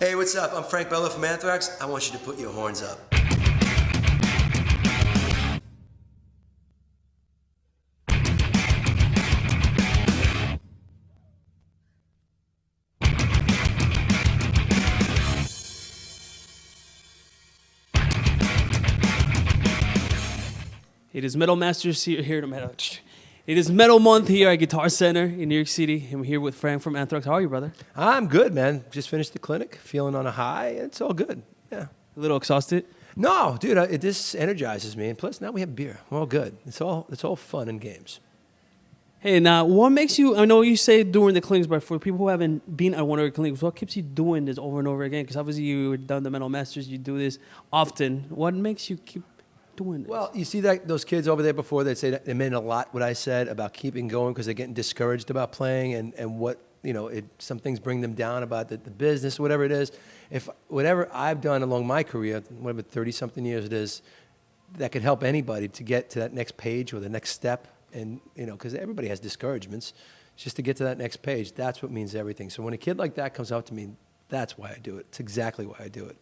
Hey, what's up? I'm Frank Bello from Anthrax. I want you to put your horns up. It is Metal Masters here to Metal. It is Metal Month here at Guitar Center in New York City. I'm here with Frank from Anthrax. How are you, brother? I'm good, man. Just finished the clinic, feeling on a high. It's all good. Yeah. A little exhausted? No, dude, this energizes me. And plus, now we have beer. We're all good. It's all fun and games. Hey, now, what makes you, I know you say during the clinics, but for people who haven't been at one of your clinics, what keeps you doing this over and over again? Because obviously you've done the Metal Masters, you do this often. What makes you keep doing this? Well, you see those kids over there before, they'd say that it meant a lot what I said about keeping going because they're getting discouraged about playing and what, some things bring them down about the business, whatever it is. If whatever I've done along my career, whatever 30-something years it is, that could help anybody to get to that next page or the next step. And, because everybody has discouragements, just to get to that next page, that's what means everything. So when a kid like that comes up to me, that's why I do it. It's exactly why I do it.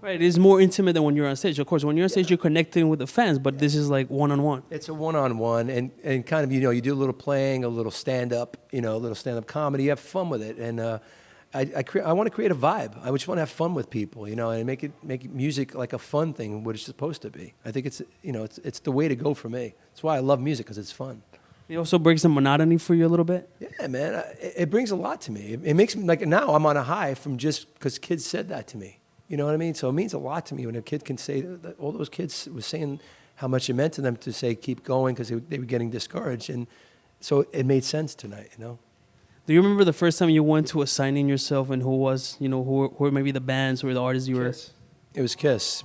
Right, it is more intimate than when you're on stage. Of course, when you're on stage, you're connecting with the fans, but this is like one-on-one. It's a one-on-one, and kind of, you do a little playing, a little stand-up, a little stand-up comedy. You have fun with it, and I want to create a vibe. I just want to have fun with people, and make music like a fun thing, what it's supposed to be. I think it's the way to go for me. That's why I love music, because it's fun. It also breaks the monotony for you a little bit? Yeah, man. It brings a lot to me. It makes me, like, now I'm on a high from just because kids said that to me. You know what I mean? So it means a lot to me when a kid can say, that all those kids were saying how much it meant to them to say, keep going, because they were getting discouraged. And so it made sense tonight, Do you remember the first time you went to a signing yourself, and who was, who were maybe the bands or the artists you were? It was Kiss.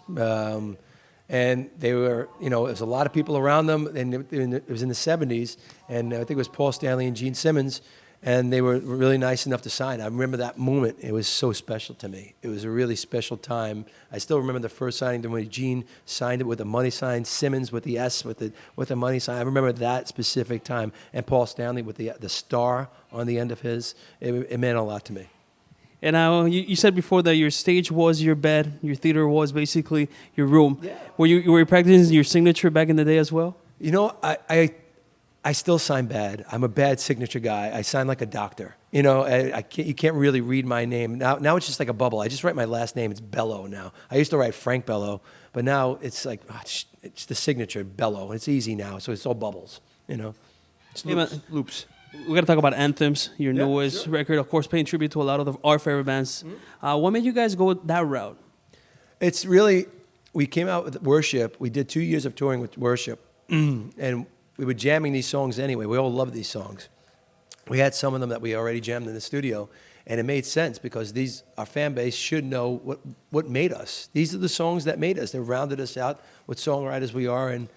And they were, there was a lot of people around them, and it was in the 70s, and I think it was Paul Stanley and Gene Simmons, and they were really nice enough to sign. I remember that moment. It was so special to me. It was a really special time. I still remember the first signing when Gene signed it with a money sign, Simmons with the S with the money sign. I remember that specific time, and Paul Stanley with the star on the end of his. It meant a lot to me. And you said before that your stage was your bed, your theater was basically your room. Yeah. Were you practicing your signature back in the day as well? I still sign bad. I'm a bad signature guy. I sign like a doctor. You can't really read my name. Now it's just like a bubble. I just write my last name. It's Bello now. I used to write Frank Bello, but now it's like, it's the signature, Bello. It's easy now, so it's all bubbles, It's loops. We got to talk about Anthems, your newest record, of course, paying tribute to a lot of our favorite bands. Mm-hmm. What made you guys go that route? It's really, we came out with Worship. We did 2 years of touring with Worship, and we were jamming these songs anyway. We all loved these songs. We had some of them that we already jammed in the studio, and it made sense because our fan base should know what made us. These are the songs that made us. They rounded us out with songwriters we are, and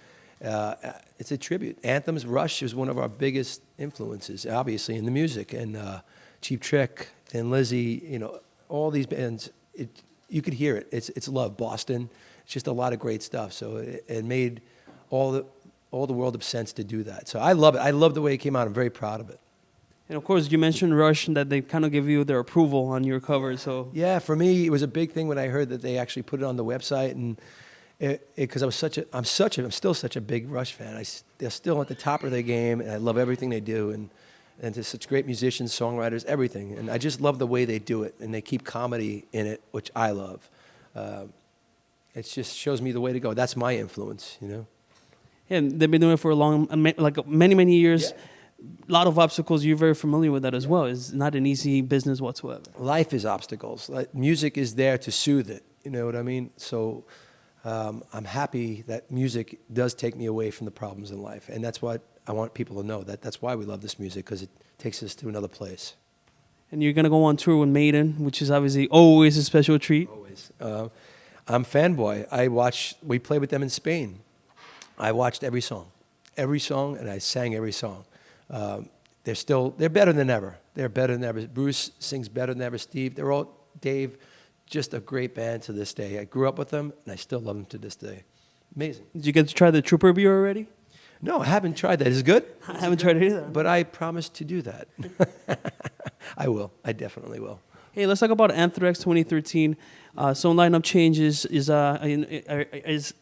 it's a tribute. Anthems, Rush is one of our biggest influences, obviously, in the music, and Cheap Trick, Thin Lizzy, all these bands. You could hear it. It's love. Boston. It's just a lot of great stuff. So it made all the world of sense to do that. So I love it. I love the way it came out. I'm very proud of it. And of course, you mentioned Rush, and that they kind of give you their approval on your cover. So yeah, for me, it was a big thing when I heard that they actually put it on the website, and because I'm still such a big Rush fan. They're still at the top of their game, and I love everything they do, and they're such great musicians, songwriters, everything. And I just love the way they do it, and they keep comedy in it, which I love. It just shows me the way to go. That's my influence, And they've been doing it for many years. Yeah. A lot of obstacles. You're very familiar with that as well. It's not an easy business whatsoever. Life is obstacles. Music is there to soothe it. You know what I mean? So I'm happy that music does take me away from the problems in life. And that's what I want people to know. That's why we love this music, because it takes us to another place. And you're going to go on tour with Maiden, which is obviously always a special treat. Always. I'm fanboy. We played with them in Spain. I watched every song, and I sang every song. They're better than ever. They're better than ever. Bruce sings better than ever. Dave, just a great band to this day. I grew up with them, and I still love them to this day. Amazing. Did you get to try the Trooper beer already? No, I haven't tried that. Is it good? I haven't tried it either. But I promise to do that. I will. I definitely will. Hey, let's talk about Anthrax 2013. Some lineup changes. Is the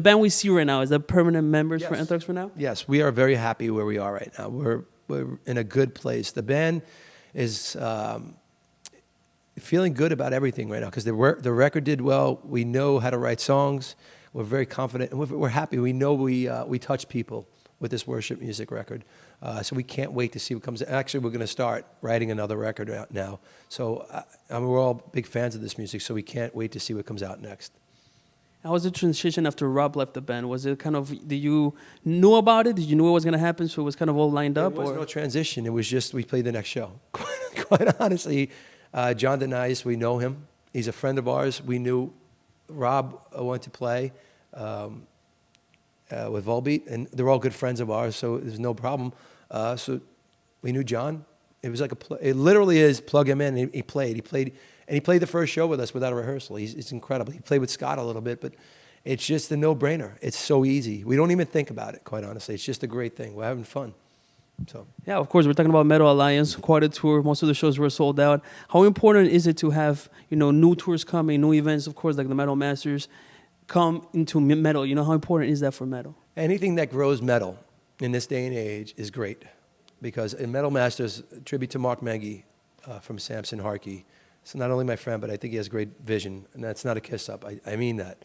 band we see right now, is that permanent members for Yes. Anthrax for now? Yes, we are very happy where we are right now. We're in a good place. The band is feeling good about everything right now because the record did well. We know how to write songs. We're very confident, and we're happy. We know we touch people with this worship music record. So we can't wait to see what comes. Actually, we're going to start writing another record out now. So we're all big fans of this music, so we can't wait to see what comes out next. How was the transition after Rob left the band? Was it kind of, did you know about it? Did you know it was going to happen, so it was kind of all lined up? There was no transition. It was just we played the next show. Quite honestly, John Denise, we know him. He's a friend of ours. We knew Rob went to play with Volbeat, and they're all good friends of ours, so there's no problem. So we knew John. It was like it literally is plug him in. He played, and he played the first show with us without a rehearsal. It's incredible. He played with Scott a little bit, but it's just a no-brainer. It's so easy. We don't even think about it, quite honestly. It's just a great thing. We're having fun. So yeah, of course, we're talking about Metal Alliance, quite a tour. Most of the shows were sold out. How important is it to have, new tours coming, new events, of course, like the Metal Masters, come into metal? How important is that for metal? anything that grows metal in this day and age is great. Because in Metal Masters, tribute to Mark Mengy from Samson Harkey. It's not only my friend, but I think he has great vision. And that's not a kiss up. I mean that.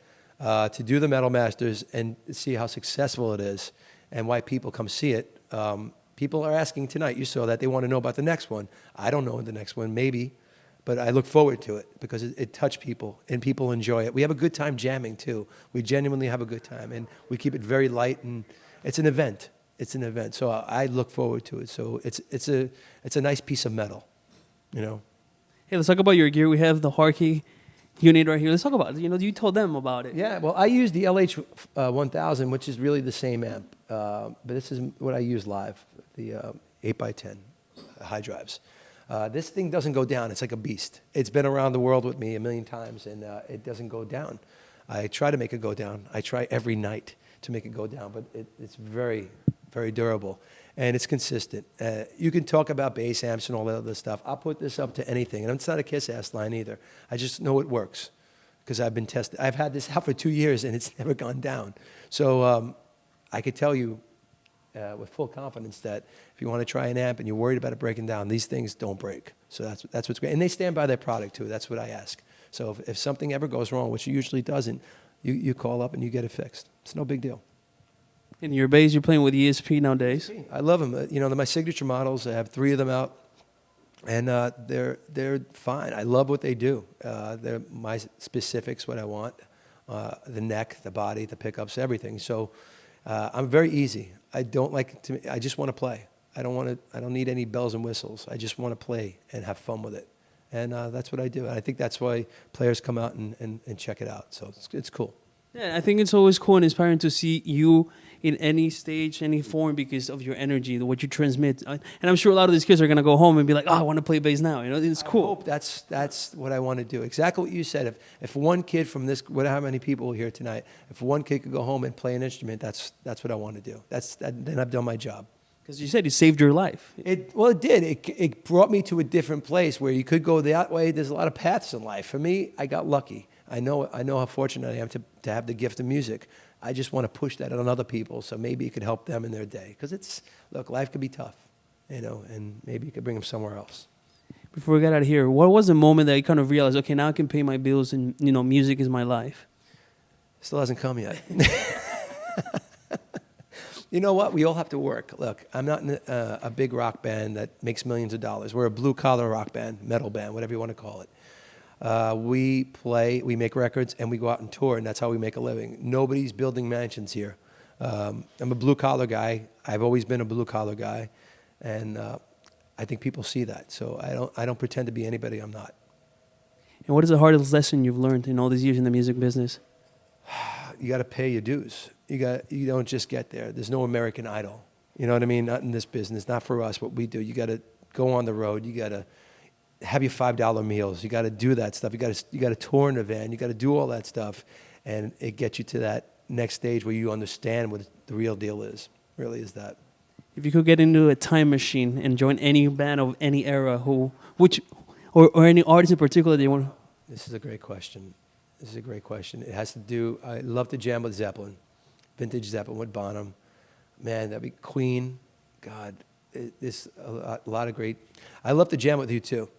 To do the Metal Masters and see how successful it is and why people come see it. People are asking tonight, you saw that, they want to know about the next one. I don't know the next one, maybe. But I look forward to it because it touched people and people enjoy it. We have a good time jamming too. We genuinely have a good time. And we keep it very light and it's an event. It's an event, so I look forward to it. So it's a nice piece of metal, you know. Hey, let's talk about your gear. We have the Harkey unit right here. Let's talk about it. You told them about it. Yeah, well, I use the LH 1000, which is really the same amp, but this is what I use live, the 8x10 high drives. This thing doesn't go down. It's like a beast. It's been around the world with me a million times, and it doesn't go down. I try to make it go down. I try every night to make it go down, but it's very, very durable, and it's consistent. You can talk about bass amps and all that other stuff. I'll put this up to anything, and it's not a kiss-ass line either. I just know it works because I've been tested. I've had this out for 2 years, and it's never gone down. So I could tell you with full confidence that if you want to try an amp and you're worried about it breaking down, these things don't break. So that's what's great. And they stand by their product, too. That's what I ask. So if something ever goes wrong, which it usually doesn't, you call up and you get it fixed. It's no big deal. In your bass, you're playing with ESP nowadays. I love them. They're my signature models. I have 3 of them out, and they're fine. I love what they do. They're my specifics, what I want, the neck, the body, the pickups, everything. So I'm very easy. I don't like to. I just want to play. I don't need any bells and whistles. I just want to play and have fun with it, and that's what I do. And I think that's why players come out and check it out. So it's cool. Yeah, I think it's always cool and inspiring to see you in any stage, any form, because of your energy, what you transmit. And I'm sure a lot of these kids are going to go home and be like, oh, I want to play bass now. It's cool. I hope that's what I want to do. Exactly what you said. If one kid from this, how many people here tonight, if one kid could go home and play an instrument, that's what I want to do. Then I've done my job. Because you said it saved your life. It did. It brought me to a different place where you could go that way. There's a lot of paths in life. For me, I got lucky. I know how fortunate I am to have the gift of music. I just want to push that on other people, so maybe it could help them in their day. Because life could be tough, and maybe you could bring them somewhere else. Before we get out of here, what was the moment that you kind of realized, okay, now I can pay my bills and, music is my life? Still hasn't come yet. You know what? We all have to work. Look, I'm not in a big rock band that makes millions of dollars. We're a blue-collar rock band, metal band, whatever you want to call it. We play, we make records, and we go out and tour, and that's how we make a living. Nobody's building mansions here. I'm a blue-collar guy. I've always been a blue-collar guy, and I think people see that. So I don't pretend to be anybody I'm not. And what is the hardest lesson you've learned in all these years in the music business? You got to pay your dues. You don't just get there. There's no American Idol. You know what I mean? Not in this business. Not for us. What we do. You got to go on the road. You got to have your $5 meals. You got to do that stuff. You got to tour in a van. You got to do all that stuff, and it gets you to that next stage where you understand what the real deal is. Really is that. if you could get into a time machine and join any band of any era, or any artist in particular that you want? This is a great question. This is a great question. It has to do, I love to jam with Zeppelin, vintage Zeppelin with Bonham. Man, that'd be Queen. God, there's a lot of great. I love to jam with you too.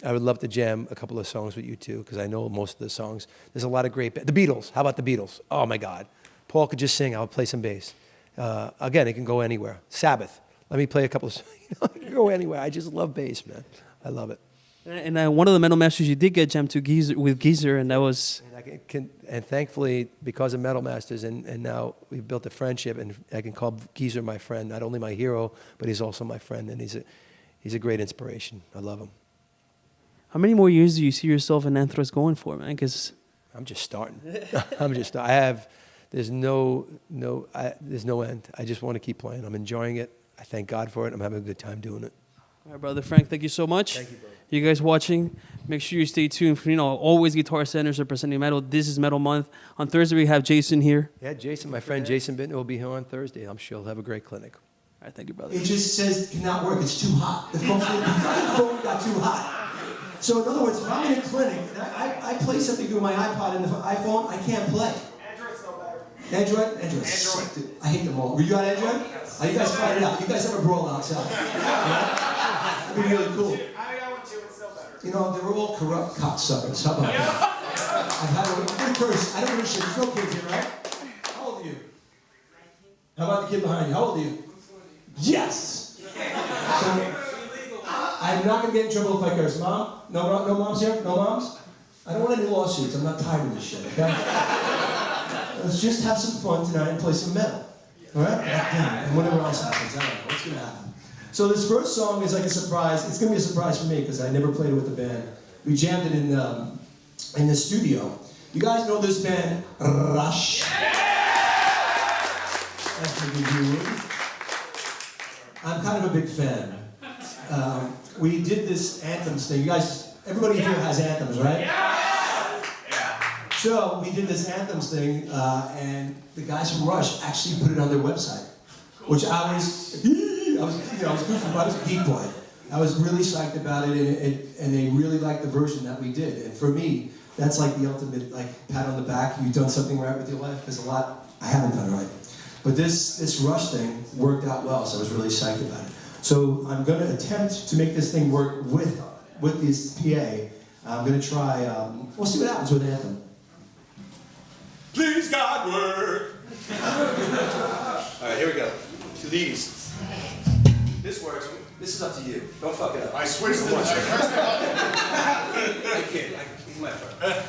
I would love to jam a couple of songs with you too, because I know most of the songs. There's a lot of great. The Beatles. How about the Beatles? Oh my God. Paul could just sing. I would play some bass. Again, it can go anywhere. Sabbath. Let me play a couple of songs. It can go anywhere. I just love bass, man. I love it. And one of the Metal Masters you did get jammed to Geezer, and that was. And thankfully, because of Metal Masters, and now we've built a friendship, and I can call Geezer my friend, not only my hero, but he's also my friend, and he's a great inspiration. I love him. How many more years do you see yourself in Anthrax going for, man? Because I'm just starting. There's no end. I just want to keep playing. I'm enjoying it. I thank God for it. I'm having a good time doing it. All right, brother Frank, thank you so much. Thank you, brother. You guys watching, make sure you stay tuned for, always Guitar Centers representing metal. This is Metal Month. On Thursday, we have Jason here. Yeah, Jason, my friend Jason Bittner will be here on Thursday. I'm sure he'll have a great clinic. All right, thank you, brother. It just says cannot work. It's too hot. The phone got too hot. So in other words, if I'm in a clinic and I play something through my iPod and the iPhone, I can't play. Android's no better. Android? Suck, dude. I hate them all. Were you on Android? Yes. Oh, you guys fight it out. You guys have a brawl outside. Yeah? That'd be really cool. I got one too. It's still better. You know, they were all corrupt cocksuckers. How about that? I've had a curse. I don't give a shit. There's no kids here, right? How old are you? 19. How about the kid behind you? How old are you? Yes! So, I'm not going to get in trouble if I curse. Mom? No moms here? No moms? I don't want any lawsuits. I'm not tired of this shit, okay? Let's just have some fun tonight and play some metal. All right? And whatever else happens. I don't know. What's going to happen? So this first song is like a surprise. It's going to be a surprise for me because I never played it with the band. We jammed it in the studio. You guys know this band, Rush? I'm kind of a big fan. We did this Anthems thing. You guys, everybody here has Anthems, right? Yeah. So we did this Anthems thing, and the guys from Rush actually put it on their website, which I was goofy, but I was a geek boy. I was really psyched about it, and they really liked the version that we did. And for me, that's like the ultimate pat on the back. You've done something right with your life. There's a lot I haven't done right. But this Rush thing worked out well, so I was really psyched about it. So I'm going to attempt to make this thing work with this PA. I'm going to try, we'll see what happens with Anthem. Please God work. All right, here we go. Please. This works. This is up to you. Don't fuck it up. I switched the check. I can't. He's my friend.